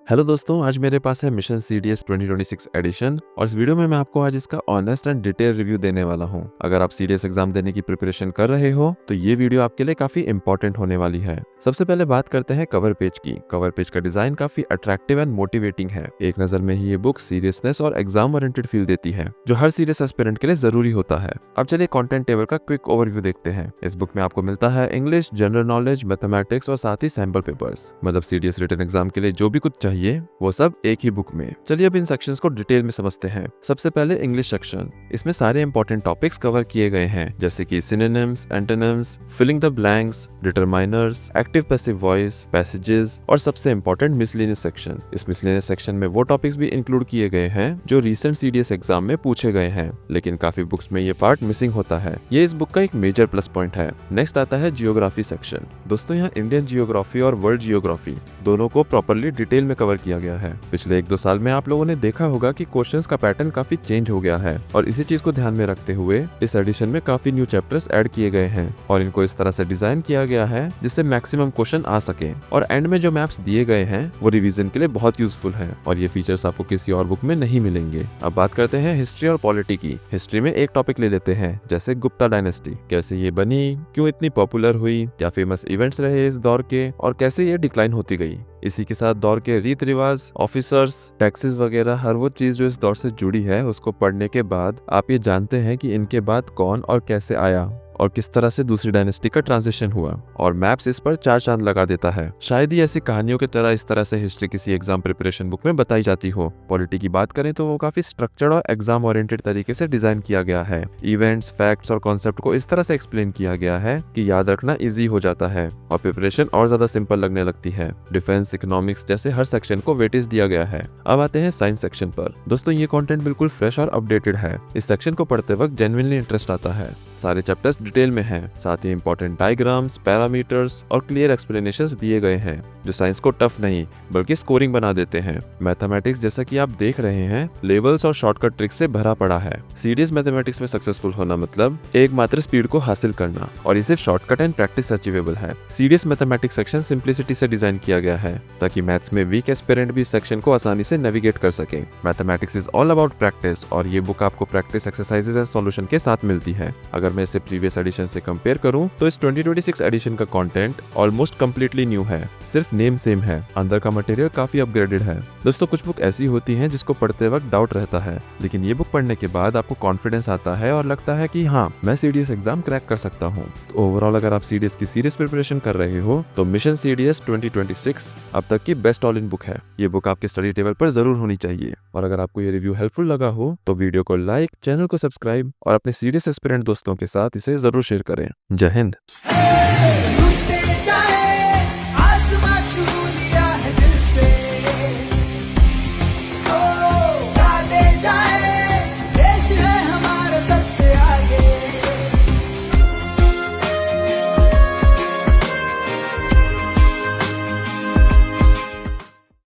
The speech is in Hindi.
हेलो दोस्तों, आज मेरे पास है मिशन सीडीएस 2026 एडिशन और इस वीडियो में मैं आपको आज इसका ऑनेस्ट एंड डिटेल रिव्यू देने वाला हूं। अगर आप सीडीएस एग्जाम देने की प्रिपरेशन कर रहे हो तो ये वीडियो आपके लिए काफी इंपॉर्टेंट होने वाली है। सबसे पहले बात करते हैं कवर पेज की। कवर पेज का डिजाइन काफी अट्रैक्टिव एंड मोटिवेटिंग है। एक नजर में ही ये बुक सीरियसनेस और एग्जाम ओरिएंटेड फील देती है, जो हर सीरियस एस्पिरेंट के लिए जरूरी होता है। अब चलिए कंटेंट टेबल का क्विक ओवरव्यू देखते हैं। इस बुक में आपको मिलता है इंग्लिश, जनरल नॉलेज, मैथमेटिक्स और साथ ही सैंपल पेपर्स। मतलब सीडीएस रिटन एग्जाम के लिए जो भी कुछ चाहिए वो सब एक ही बुक में। चलिए अब इन सेक्शंस को डिटेल में समझते हैं। सबसे पहले इंग्लिश सेक्शन। इसमें सारे इंपॉर्टेंट टॉपिक्स कवर किए गए हैं, जैसे कि synonyms, antonyms, filling the blanks, determiners, active passive voice, passages और सबसे इंपॉर्टेंट मिसलेनियस सेक्शन। इस मिसलेनियस सेक्शन में वो टॉपिक्स भी इंक्लूड किए गए हैं जो रिसेंट सीडीएस एग्जाम में पूछे गए हैं, लेकिन काफी बुक्स में ये पार्ट मिसिंग होता है। ये इस बुक का एक मेजर प्लस पॉइंट है। नेक्स्ट आता है जियोग्राफी सेक्शन। दोस्तों, यहाँ इंडियन जियोग्राफी और वर्ल्ड जियोग्राफी दोनों को प्रॉपर्ली डिटेल में कवर किया गया है। पिछले 1-2 साल में आप लोगों ने देखा होगा कि क्वेश्चंस का पैटर्न काफी चेंज हो गया है और इसी चीज को ध्यान में रखते हुए इस एडिशन में काफी न्यू चैप्टर्स ऐड किए गए हैं और इनको इस तरह से डिजाइन किया गया है जिससे मैक्सिमम क्वेश्चन आ सके। और एंड में जो मैप्स दिए गए हैं वो रिवीजन के लिए बहुत यूजफुल है और ये फीचर्स आपको किसी और बुक में नहीं मिलेंगे। अब बात करते हैं हिस्ट्री और पॉलिटी की। हिस्ट्री में एक टॉपिक ले लेते हैं, जैसे गुप्ता डायनेस्टी। कैसे ये बनी, क्यों इतनी पॉपुलर हुई, क्या फेमस इवेंट्स रहे इस दौर के और कैसे ये डिक्लाइन होती गई। इसी के साथ दौर के रीत रिवाज, ऑफिसर्स, टैक्सेस वगैरह हर वो चीज जो इस दौर से जुड़ी है उसको पढ़ने के बाद आप ये जानते हैं कि इनके बाद कौन और कैसे आया और किस तरह से दूसरी डायनेस्टी का ट्रांजिशन हुआ। और मैप्स इस पर 4 चांद लगा देता है। शायद ही ऐसी कहानियों की तरह इस तरह से हिस्ट्री किसी एग्जाम प्रिपरेशन बुक में बताई जाती हो। पॉलिटी की बात करें तो वो काफी स्ट्रक्चर्ड और एग्जाम ओरिएंटेड तरीके से डिजाइन किया गया है। इवेंट्स, फैक्ट्स और कॉन्सेप्ट को इस तरह से एक्सप्लेन किया गया है कि याद रखना इजी हो जाता है और प्रिपरेशन और ज्यादा सिंपल लगने लगती है। डिफेंस, इकोनॉमिक्स जैसे हर सेक्शन को वेटेज दिया गया है। अब आते हैं साइंस सेक्शन पर। दोस्तों, ये कंटेंट बिल्कुल फ्रेश और अपडेटेड है। इस सेक्शन को पढ़ते वक्त जेन्युइनली इंटरेस्ट आता है। सारे चैप्टर्स डिटेल में हैं, साथ ही इंपॉर्टेंट डायग्राम्स, पैरामीटर्स और क्लियर एक्सप्लेनेशंस दिए गए हैं जो साइंस को टफ नहीं बल्कि स्कोरिंग बना देते हैं। मैथमेटिक्स, जैसा कि आप देख रहे हैं, लेवल्स और शॉर्टकट ट्रिक्स से भरा पड़ा है। सीरियस मैथमेटिक्स में सक्सेसफुल होना मतलब एकमात्र स्पीड को हासिल करना और ये सिर्फ शॉर्टकट एंड प्रैक्टिस अचीवेबल है। सीरियस मैथमेटिक्स सेक्शन सिंप्लिसिटी से डिजाइन किया गया है ताकि मैथ्स में वीक एस्पिरेंट भी इस सेक्शन को आसानी से नेविगेट कर सके। Mathematics is all about practice और ये बुक आपको प्रैक्टिस एक्सरसाइजेज एंड सॉल्यूशन के साथ मिलती है। अगर मैं इसे प्रीवियस एडिशन से कंपेयर करूं तो इस 2026 एडिशन का कंटेंट ऑलमोस्ट कंप्लीटली न्यू है। सिर्फ नेम सेम है, अंदर का मटेरियल काफी अपग्रेडेड है। दोस्तों, कुछ बुक ऐसी होती हैं जिसको पढ़ते वक्त डाउट रहता है, लेकिन ये बुक पढ़ने के बाद आपको कॉन्फिडेंस आता है और लगता है कि हाँ, मैं सीडीएस एग्जाम क्रैक कर सकता हूँ। तो ओवरऑल अगर आप सीडीएस की सीरियस प्रिपरेशन कर रहे हो तो मिशन सीडीएस 2026 अब तक की बेस्ट ऑल इन बुक है। ये बुक आपके स्टडी टेबल पर जरूर होनी चाहिए। और अगर आपको ये रिव्यू हेल्पफुल लगा हो तो वीडियो को लाइक, चैनल को सब्सक्राइब और अपने सीडीएस एस्पिरेंट दोस्तों के साथ इसे जरूर शेयर करें। जय हिंद।